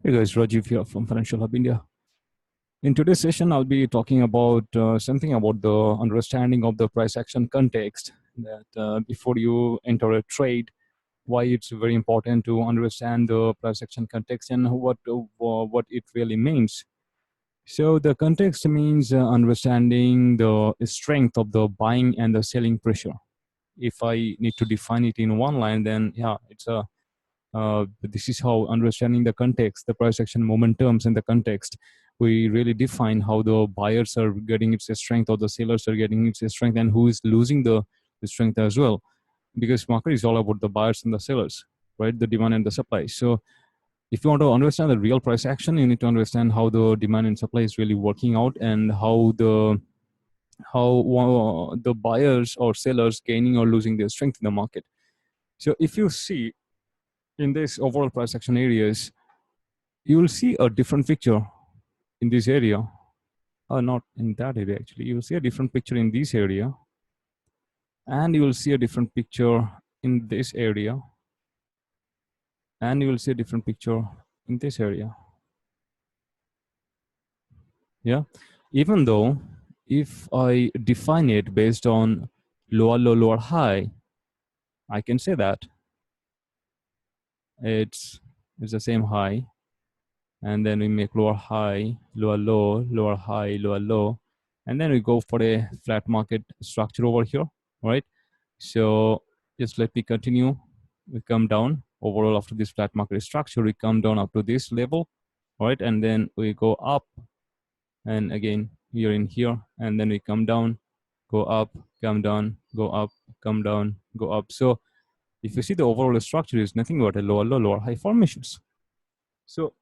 Hey guys, Rajiv here from Financial Hub India. In today's session, I'll be talking about something about the understanding of the price action context. That before you enter a trade, why it's very important to understand the price action context and what it really means. So the context means understanding the strength of the buying and the selling pressure. If I need to define it in one line, then yeah, it's a this is how understanding the context, the price action momentums in the context, we really define how the buyers are getting its strength or the sellers are getting its strength and who is losing the strength as well. Because market is all about the buyers and the sellers, right? The demand and the supply. So if you want to understand the real price action, you need to understand how the demand and supply is really working out and how the buyers or sellers gaining or losing their strength in the market. So if you see in this overall price action areas, you will see a different picture in this area, or not in that area actually. You will see a different picture in this area, and you will see a different picture in this area, and you will see a different picture in this area. Yeah, even though if I define it based on lower low, lower high, I can say that it's the same high, and then we make lower high, lower low, lower high, lower low, and then we go for a flat market structure over here, right? So just let me continue. We come down overall after this flat market structure, we come down up to this level, right? And then we go up, and again we are in here, and then we come down, go up, come down, go up, come down, go up. So if you see, the overall structure is nothing but a lower low, lower high formations. So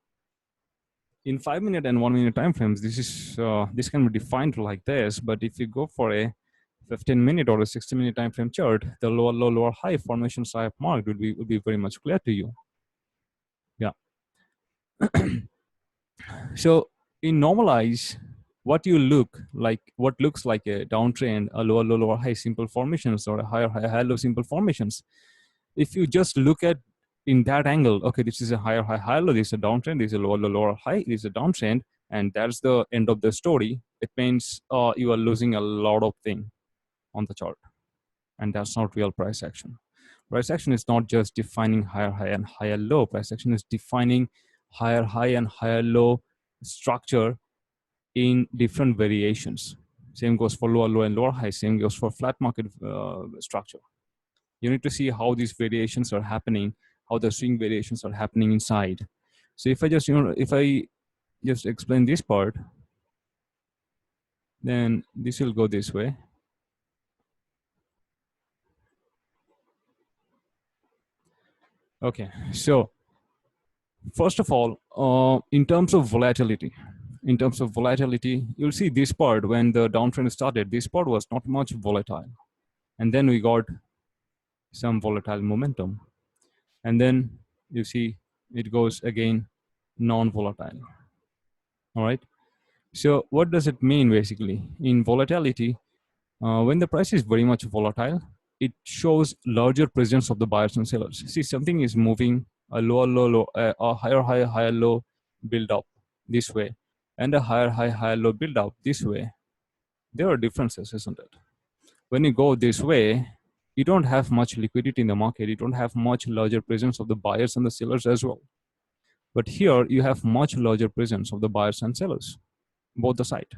in 5-minute and 1-minute time frames, this can be defined like this. But if you go for a 15-minute or a 60-minute time frame chart, the lower low, lower high formations I have marked will be very much clear to you. Yeah. So in normalize, what looks like a downtrend, a lower low, lower high simple formations, or a higher high, high low simple formations. If you just look at in that angle, okay, this is a higher high, higher low, this is a downtrend, this is a lower low, lower high, this is a downtrend, and that's the end of the story. It means you are losing a lot of things on the chart, and that's not real price action. Price action is not just defining higher high and higher low. Price action is defining higher high and higher low structure in different variations. Same goes for lower low and lower high. Same goes for flat market structure. You need to see how these variations are happening, how the swing variations are happening inside. So if I just explain this part, then this will go this way. Okay, so first of all, in terms of volatility, you'll see this part when the downtrend started, this part was not much volatile. And then we got some volatile momentum. And then you see it goes again non-volatile. All right. So what does it mean basically? In volatility, when the price is very much volatile, it shows larger presence of the buyers and sellers. See, something is moving a lower low, low, a higher high, higher low build up this way, and a higher high, higher low build up this way. There are differences, isn't it? When you go this way, you don't have much liquidity in the market. You don't have much larger presence of the buyers and the sellers as well. But here you have much larger presence of the buyers and sellers, both the side.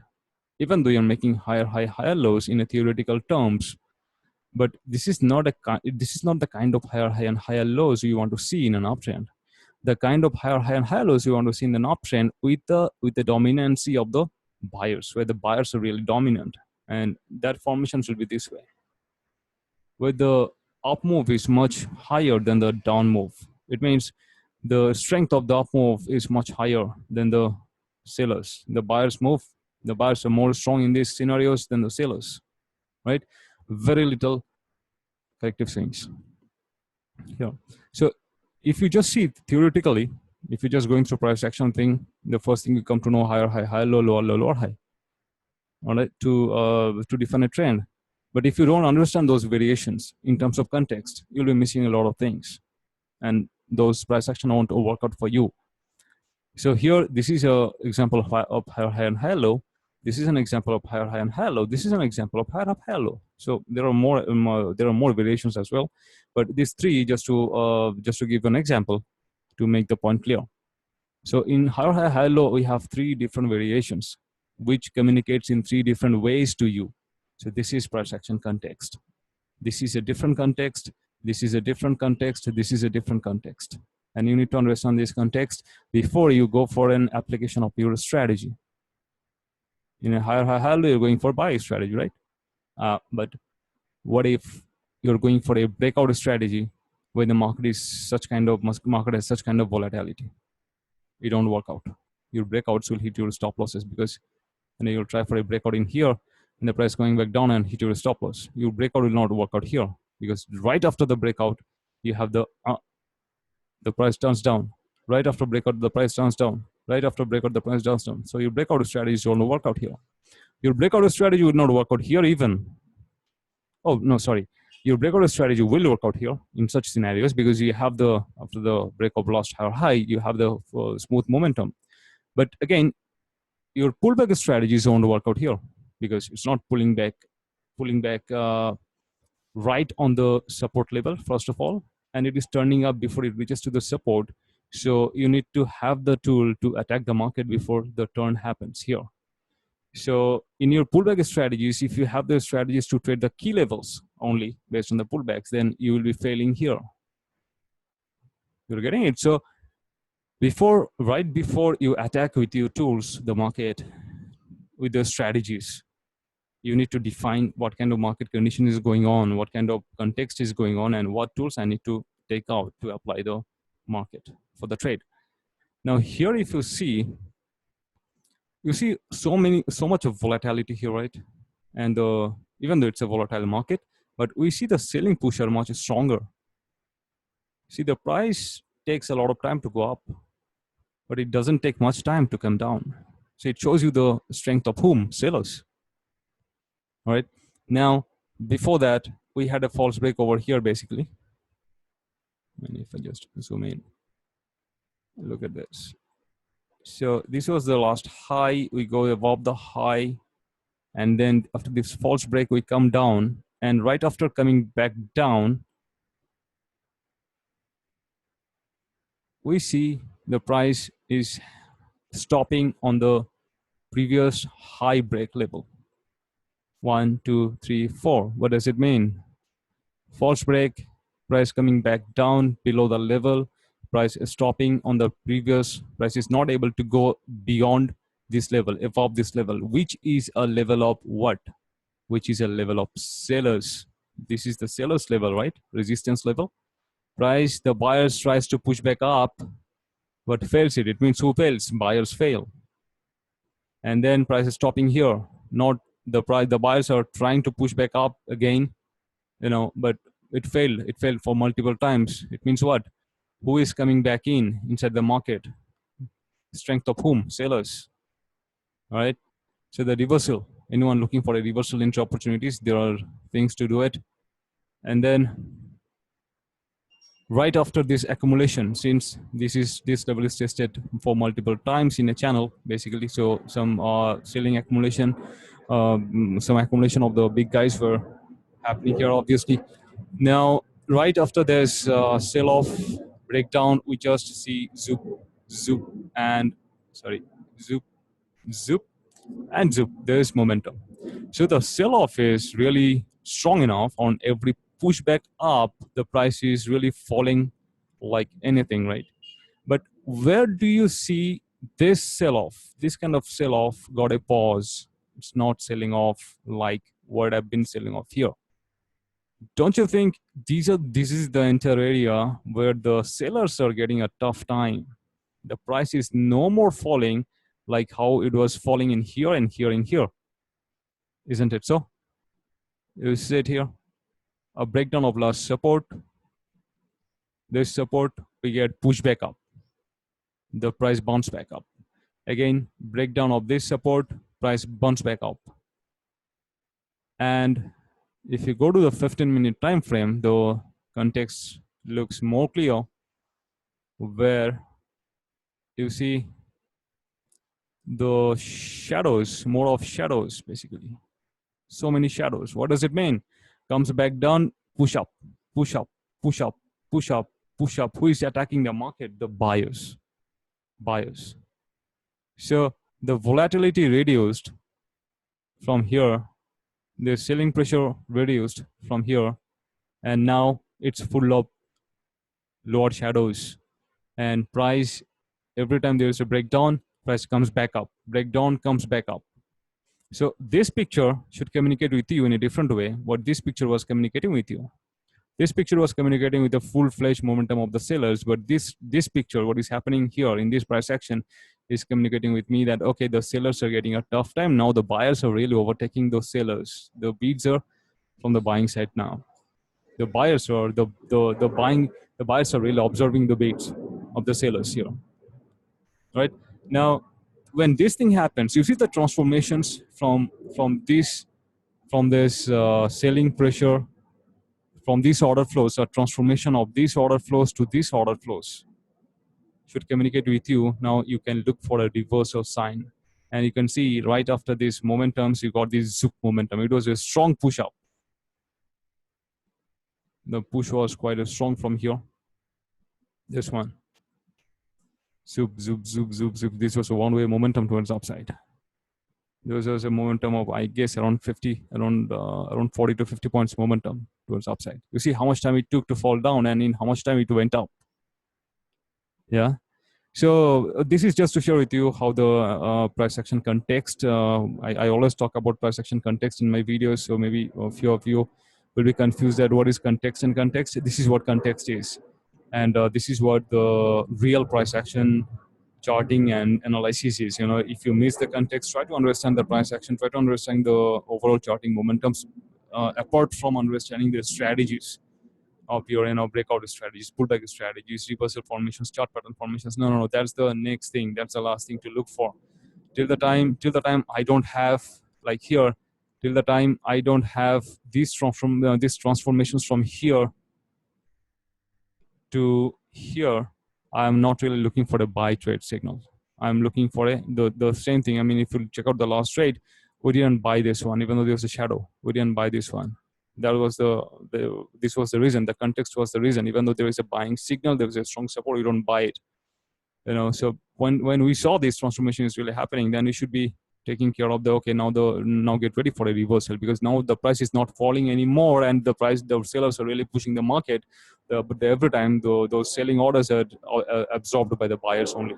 Even though you're making higher high, higher lows in a theoretical terms, but this is not the kind of higher high and higher lows you want to see in an uptrend. The kind of higher high and higher lows you want to see in an uptrend with the dominancy of the buyers, where the buyers are really dominant, and that formation should be this way, where the up move is much higher than the down move. It means the strength of the up move is much higher than the sellers. The buyers are more strong in these scenarios than the sellers, right? Very little corrective swings. Yeah. So if you just see theoretically, if you're just going through price action thing, the first thing you come to know higher high, higher low, lower low, lower high. All right, to define a trend. But if you don't understand those variations in terms of context, you'll be missing a lot of things, and those price action won't work out for you. So here, this is a example of higher high and higher low. This is an example of higher high and higher low. This is an example of higher up higher low. So there are more variations as well, but these three just to give an example to make the point clear. So in higher high higher low, we have three different variations, which communicates in three different ways to you. So this is price action context. This is a different context. This is a different context. This is a different context. And you need to understand this context before you go for an application of your strategy. In a higher high low, you're going for buy strategy, right? But what if you're going for a breakout strategy when the market is market has such kind of volatility? It don't work out. Your breakouts will hit your stop losses, because you'll try for a breakout in here and the price going back down and hit your stop loss. Your breakout will not work out here, because right after the breakout, you have the price turns down. Right after breakout, the price turns down. Right after breakout, the price turns down. So your breakout strategies don't work out here. Your breakout strategy would not work out here even. Oh, no, sorry. Your breakout strategy will work out here in such scenarios, because you have after the break of last high, you have the smooth momentum. But again, your pullback strategies don't work out here, because it's not pulling back right on the support level, first of all, and it is turning up before it reaches to the support. So you need to have the tool to attack the market before the turn happens here. So in your pullback strategies, if you have the strategies to trade the key levels only based on the pullbacks, then you will be failing here. You're getting it? So right before you attack with your tools the market with the strategies, you need to define what kind of market condition is going on, what kind of context is going on, and what tools I need to take out to apply the market for the trade. Now here, if you see so much of volatility here, right? And even though it's a volatile market, but we see the selling push are much stronger. See, the price takes a lot of time to go up, but it doesn't take much time to come down. So it shows you the strength of whom? Sellers. All right. Now, before that, we had a false break over here, basically. And if I just zoom in, look at this. So this was the last high. We go above the high. And then after this false break, we come down. And right after coming back down, we see the price is stopping on the previous high break level. 1, 2, 3, 4. What does it mean? False break, price coming back down below the level, price is stopping on the previous, price is not able to go beyond this level, above this level, which is a level of what? Which is a level of sellers. This is the sellers level, right? Resistance level. Price, the buyers tries to push back up, but fails it. It means who fails? Buyers fail. And then price is stopping here. Not the price, the buyers are trying to push back up again, but it failed. It failed for multiple times. It means what? Who is coming back inside the market? Strength of whom? Sellers. All right. So the reversal. Anyone looking for a reversal into opportunities? There are things to do it. And then right after this accumulation, since this level is tested for multiple times in a channel, basically, so some selling accumulation, some accumulation of the big guys were happening here, obviously. Now, right after there's sell-off breakdown, we just see zoop, zoop, and zoop, zoop, and zoop. There's momentum. So the sell-off is really strong enough. On every pushback up, the price is really falling like anything, right? But where do you see this sell-off? This kind of sell-off got a pause. It's not selling off like what I've been selling off here. Don't you think this is the entire area where the sellers are getting a tough time? The price is no more falling like how it was falling in here and here and here. Isn't it so? You see it here. A breakdown of last support. This support, we get pushback up. The price bounce back up. Again, breakdown of this support, price bounce back up. And if you go to the 15-minute time frame, the context looks more clear, where you see the shadows, more of shadows, basically. So many shadows. What does it mean? Comes back down, push up, push up, push up, push up, push up. Who is attacking the market? The buyers. Buyers. So the volatility reduced from here, the selling pressure reduced from here, and now it's full of lower shadows. And price, every time there is a breakdown, price comes back up. Breakdown comes back up. So this picture should communicate with you in a different way what this picture was communicating with you. This picture was communicating with the full-fledged momentum of the sellers, but this picture, what is happening here in this price action, is communicating with me that okay, the sellers are getting a tough time now. The buyers are really overtaking those sellers. The bids are from the buying side now. The buyers are the buyers are really observing the bids of the sellers here, right? Now, when this thing happens, you see the transformations from this selling pressure, from these order flows, a transformation of these order flows to these order flows should communicate with you. Now you can look for a reversal sign. And you can see right after these momentums, you got this zoop momentum. It was a strong push up. The push was quite a strong from here. This one. Zoop, zoop, zoop, zoop, zoop. This was a one-way momentum towards upside. There was a momentum of, I guess, around 40 to 50 points momentum towards upside. You see how much time it took to fall down and in how much time it went up. Yeah. So this is just to share with you how the price action context. I always talk about price action context in my videos. So maybe a few of you will be confused at what is context and context. This is what context is. And this is what the real price action charting and analysis is. You know, if you miss the context, try to understand the price action, try to understand the overall charting momentums, apart from understanding the strategies of your breakout strategies, pullback strategies, reversal formations, chart pattern formations. No. That's the next thing. That's the last thing to look for. Till the time I don't have, like here, till the time I don't have these transformations from here to here, I'm not really looking for the buy trade signal. I'm looking for the same thing. I mean, if you check out the last trade, we didn't buy this one, even though there was a shadow. We didn't buy this one. That was this was the reason. The context was the reason. Even though there is a buying signal, there was a strong support. We don't buy it. You know, so when we saw this transformation is really happening, then we should be taking care of now get ready for a reversal, because now the price is not falling anymore, and the sellers are really pushing the market. But every time those selling orders are absorbed by the buyers only,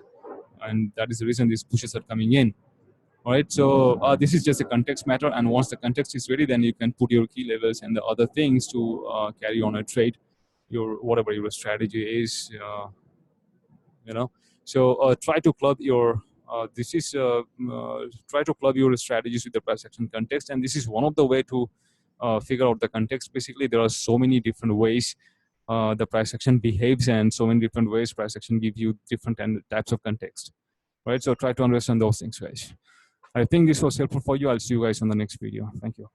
and that is the reason these pushes are coming in. All right, so this is just a context matter, and once the context is ready, then you can put your key levels and the other things to carry on a trade, whatever your strategy is. You know, so try to club your try to club your strategies with the price action context, and this is one of the way to figure out the context. Basically, there are so many different ways the price action behaves, and so many different ways price action give you different types of context, right? So try to understand those things, guys. I think this was helpful for you. I'll see you guys on the next video. Thank you.